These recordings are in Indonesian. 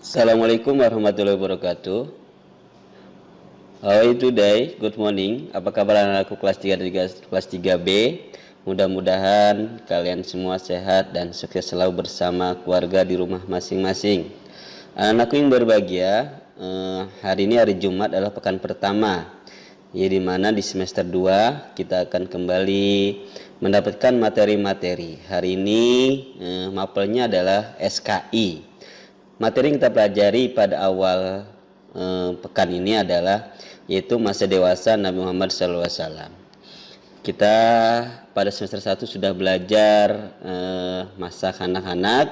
Assalamualaikum warahmatullahi wabarakatuh. How are you today? Good morning. Apa kabar anak-anakku kelas 3B? Mudah-mudahan kalian semua sehat dan sukses selalu bersama keluarga di rumah masing-masing. Anak-anakku yang berbahagia, hari ini hari Jumat adalah pekan pertama, ya, di mana di semester 2 kita akan kembali mendapatkan materi-materi. Hari ini mapelnya adalah SKI. Materi yang kita pelajari pada awal pekan ini adalah yaitu masa dewasa Nabi Muhammad SAW. Kita pada semester 1 sudah belajar masa kanak-kanak.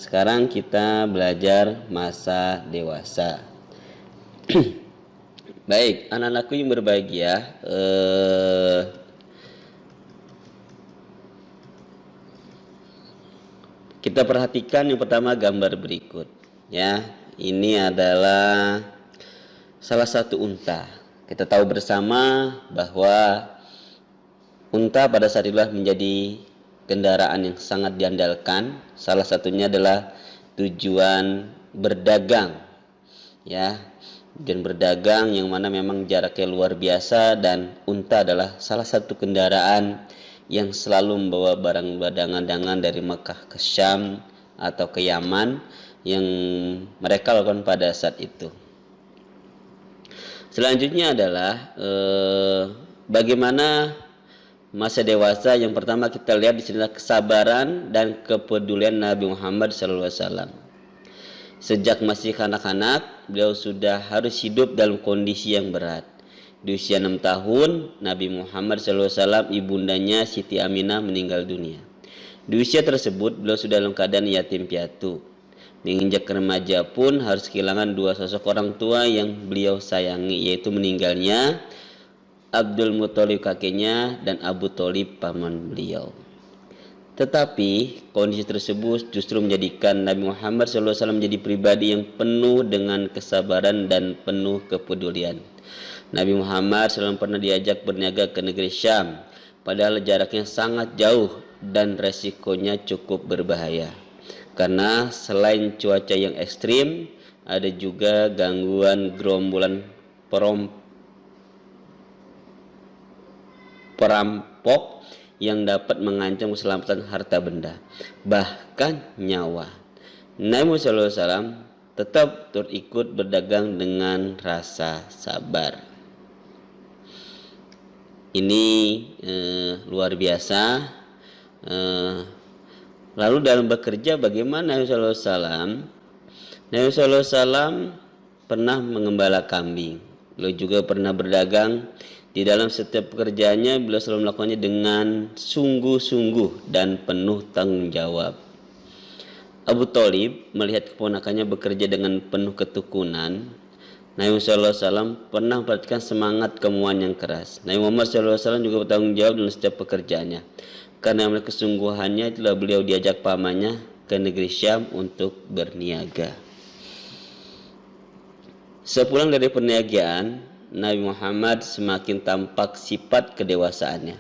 Sekarang kita belajar masa dewasa. Baik, anak-anakku yang berbahagia, kita perhatikan yang pertama gambar berikut, ya. Ini adalah salah satu unta. Kita tahu bersama bahwa unta pada saat itulah menjadi kendaraan yang sangat diandalkan. Salah satunya adalah tujuan berdagang, ya. Dan berdagang yang mana memang jaraknya luar biasa, dan unta adalah salah satu kendaraan yang selalu membawa barang dagangan dari Mekah ke Syam atau ke Yaman yang mereka lakukan pada saat itu. Selanjutnya adalah bagaimana masa dewasa. Yang pertama kita lihat di sini adalah kesabaran dan kepedulian Nabi Muhammad SAW. Sejak masih kanak-kanak, beliau sudah harus hidup dalam kondisi yang berat. Di usia 6 tahun, Nabi Muhammad SAW, ibundanya Siti Aminah meninggal dunia. Di usia tersebut, beliau sudah dalam keadaan yatim piatu. Menginjak remaja pun harus kehilangan dua sosok orang tua yang beliau sayangi, yaitu meninggalnya Abdul Muthalib kakeknya dan Abu Thalib paman beliau. Tetapi kondisi tersebut justru menjadikan Nabi Muhammad SAW menjadi pribadi yang penuh dengan kesabaran dan penuh kepedulian. Nabi Muhammad SAW pernah diajak berniaga ke negeri Syam, padahal jaraknya sangat jauh dan resikonya cukup berbahaya. Karena selain cuaca yang ekstrim, ada juga gangguan gerombolan perampok yang dapat mengancam keselamatan harta benda, bahkan nyawa. Nabi Muhammad SAW tetap turut ikut berdagang dengan rasa sabar. Ini luar biasa. Lalu dalam bekerja bagaimana Nabi SAW? Nabi SAW pernah mengembala kambing. Beliau juga pernah berdagang. Di dalam setiap pekerjaannya beliau selalu melakukannya dengan sungguh-sungguh dan penuh tanggung jawab. Abu Thalib melihat keponakannya bekerja dengan penuh ketekunan. Nabi Muhammad SAW pernah memperhatikan semangat kemuan yang keras. Nabi Muhammad SAW juga bertanggung jawab dalam setiap pekerjaannya. Karena melihat kesungguhannya, itulah beliau diajak pamannya ke negeri Syam untuk berniaga. Sepulang dari perniagaan, Nabi Muhammad semakin tampak sifat kedewasaannya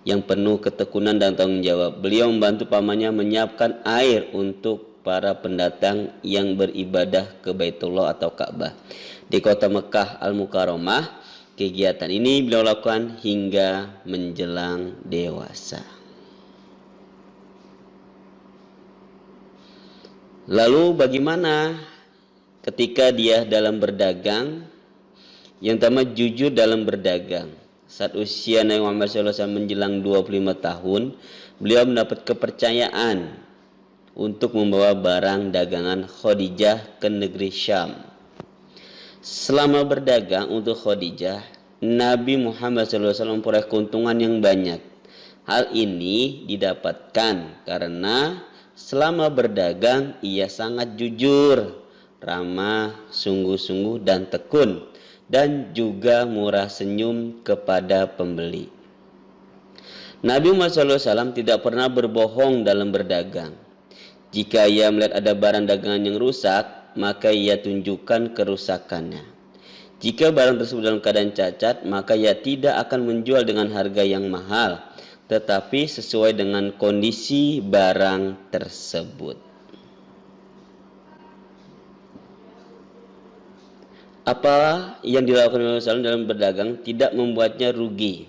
yang penuh ketekunan dan tanggung jawab. Beliau membantu pamannya menyiapkan air untuk para pendatang yang beribadah ke Baitullah atau Ka'bah di kota Mekah Al-Mukarramah. Kegiatan ini beliau lakukan hingga menjelang dewasa. Lalu bagaimana ketika dia dalam berdagang? Yang pertama, jujur dalam berdagang. Saat usia Nabi Muhammad SAW menjelang 25 tahun, beliau mendapat kepercayaan untuk membawa barang dagangan Khadijah ke negeri Syam. Selama berdagang untuk Khadijah, Nabi Muhammad SAW memperoleh keuntungan yang banyak. Hal ini didapatkan karena selama berdagang ia sangat jujur, ramah, sungguh-sungguh dan tekun, dan juga murah senyum kepada pembeli. Nabi Muhammad SAW tidak pernah berbohong dalam berdagang. Jika ia melihat ada barang dagangan yang rusak, maka ia tunjukkan kerusakannya. Jika barang tersebut dalam keadaan cacat, maka ia tidak akan menjual dengan harga yang mahal, tetapi sesuai dengan kondisi barang tersebut. apa yang dilakukan oleh Rasulullah dalam berdagang tidak membuatnya rugi.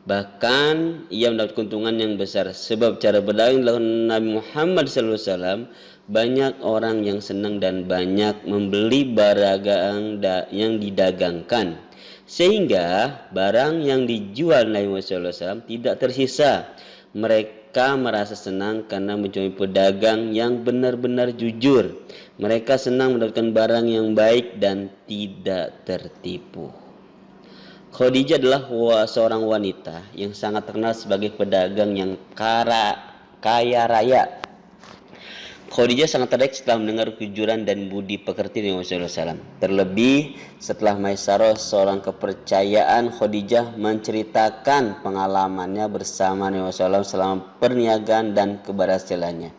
Bahkan ia mendapat keuntungan yang besar. Sebab cara berdagang dilakukan Nabi Muhammad SAW, banyak orang yang senang dan banyak membeli barang yang didagangkan. Sehingga barang yang dijual Nabi Muhammad SAW tidak tersisa. Mereka merasa senang karena mencari pedagang yang benar-benar jujur. Mereka senang mendapatkan barang yang baik dan tidak tertipu. Khadijah adalah seorang wanita yang sangat terkenal sebagai pedagang yang kaya raya. Khadijah sangat tertarik setelah mendengar kejujuran dan budi pekerti Nabi Muhammad SAW. Terlebih setelah Maisarah, seorang kepercayaan Khadijah, menceritakan pengalamannya bersama Nabi Muhammad SAW selama perniagaan dan keberhasilannya.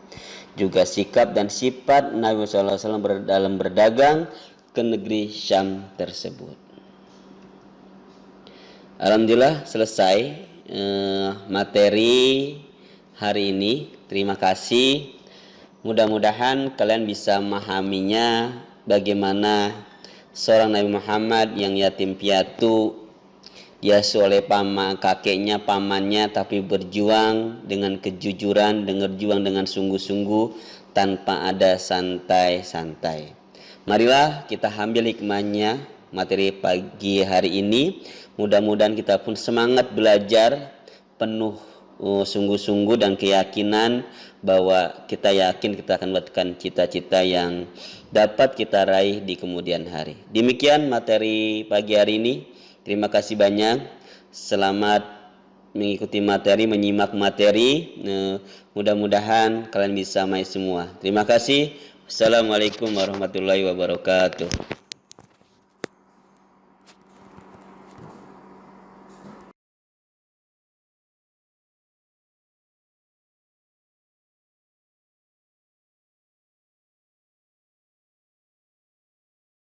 Juga sikap dan sifat Nabi Muhammad SAW dalam berdagang ke negeri Syam tersebut. Alhamdulillah selesai materi hari ini. Terima kasih. Mudah-mudahan kalian bisa memahaminya, bagaimana seorang Nabi Muhammad yang yatim piatu, diasuh oleh kakeknya, pamannya, tapi berjuang dengan kejujuran, berjuang dengan sungguh-sungguh tanpa ada santai-santai. Marilah kita ambil hikmahnya materi pagi hari ini. Mudah-mudahan kita pun semangat belajar penuh sungguh-sungguh dan keyakinan bahwa kita yakin kita akan mendapatkan cita-cita yang dapat kita raih di kemudian hari. Demikian materi pagi hari ini. Terima kasih banyak. Selamat mengikuti materi, menyimak materi. Mudah-mudahan kalian bisa main semua. Terima kasih. Assalamualaikum warahmatullahi wabarakatuh.